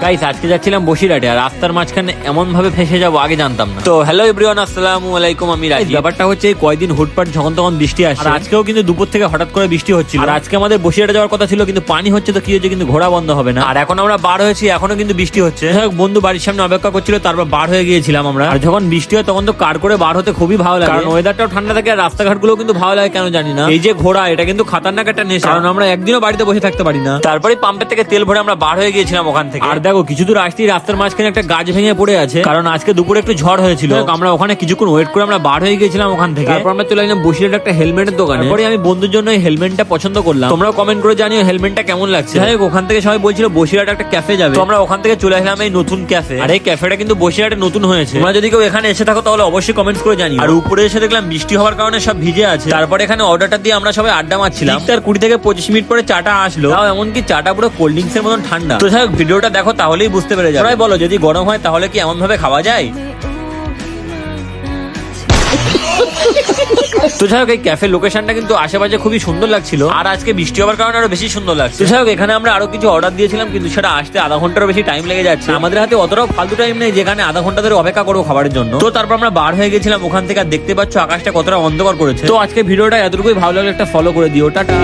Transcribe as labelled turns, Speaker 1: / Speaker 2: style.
Speaker 1: Guys আজকে যাচ্ছিলাম বসিরহাটে, আর রাস্তার মাঝখানে এমন ভাবে ফেসে যাবো আগে জানতাম না। তো হ্যালো এভরিওয়ান, আসসালামু আলাইকুম, আমি রাজি। ব্যাপারটা হচ্ছে এই কয়দিন হুটপাট যখন তখন বৃষ্টি আসে, আর আজকেও কিন্তু দুপুর থেকে হঠাৎ করে বৃষ্টি হচ্ছিল। আর আজকে আমাদের বসিরহাটে যাওয়ার কথা ছিল, কিন্তু পানি হচ্ছে তো কি হচ্ছে, কিন্তু ঘোড়া বন্ধ হবে না। আর এখন আমরা বার হয়েছি, এখনো কিন্তু বৃষ্টি হচ্ছে। বন্ধু বাড়ির সামনে অপেক্ষা করছিল, তারপর বার হয়ে গিয়েছিলাম আমরা। আর যখন বৃষ্টি হয় তখন তো কার করে বার হতে খুবই ভালো লাগে, কারণ ওয়েদারটাও ঠান্ডা থাকে আর রাস্তাঘাট গুলো কিন্তু ভালো লাগে কেন জানি না। এই যে ঘোড়া, এটা কিন্তু খাতারনাক একটা নেশা, কারণ আমরা একদিনও বাড়িতে বসে থাকতে পারি না। তারপরে পাম্পের থেকে তেল ভরে আমরা বার হয়ে গিয়েছিলাম ওখান থেকে। আর দেখো কিছু দূর আসতেই রাস্তার মাঝখানে একটা গাছ ভেঙে পড়ে আছে, কারণ আজকে দুপুরে একটু ঝড় হয়েছিল। আমরা ওখানে কিছুক্ষণ ওয়েট করে আমরা বার হয়ে গিয়েছিলাম ওখান থেকে। তারপর আমরা চলে গেলাম বসিরহাটে একটা হেলমেটের দোকানে। পরে আমি বন্ধুর জন্য এই হেলমেটটা পছন্দ করলাম। তোমরা কমেন্ট করে জানিও হেলমেটটা কেমন লাগছে। যাই হোক, ওখান থেকে সবাই বলছিল বসিরহাটে একটা ক্যাফে যাবে, তো আমরা ওখান থেকে চলে আসলাম এই নতুন ক্যাফে। আর এই ক্যাফেটা কিন্তু বসিরহাটে নতুন হয়েছে। তোমরা যদি কেউ এখানে এসে থাকো তাহলে অবশ্যই কমেন্টস করে জানিও। আর উপরে এসে দেখলাম বৃষ্টি হওয়ার কারণে সব ভিজে আছে। তারপরে এখানে অর্ডারটা দিয়ে আমরা সবাই আড্ডা মারছিলাম। তার 20 থেকে 25 মিনিট পরে চাটা আসলো, তাও এমনকি চাটা পুরো কোল্ড ড্রিঙ্কস এর মতন ঠান্ডা। তো যাই হোক, ভিডিওটা দেখো তাহলেই বুঝতে পেরে যাবে। বলো যদি গরম হয় তাহলে কি এমন ভাবে খাওয়া যায়? তো যাই হোক, এই ক্যাফের লোকেশনটা কিন্তু আশেপাশে খুবই সুন্দর লাগছিল, আর আজকে বৃষ্টি হওয়ার কারণে আরো বেশি সুন্দর লাগছে। তো যাই হোক, এখানে আমরা আরো কিছু অর্ডার দিয়েছিলাম, কিন্তু সেটা আসতে আধা ঘন্টারও বেশি টাইম লেগে যাচ্ছে। আমাদের হাতে অতটাও ফালতু টাইম নেই যেখানে আধা ঘন্টা ধরে অপেক্ষা করবো খাবারের জন্য। তো তারপর আমরা বার হয়ে গেছিলাম ওখান থেকে, আর দেখতে পাচ্ছ আকাশটা কতটা অন্ধকার করেছে। তো আজকে ভিডিওটা এতটুকুই, ভালো লাগলে একটা ফলো করে দিও, টাটা।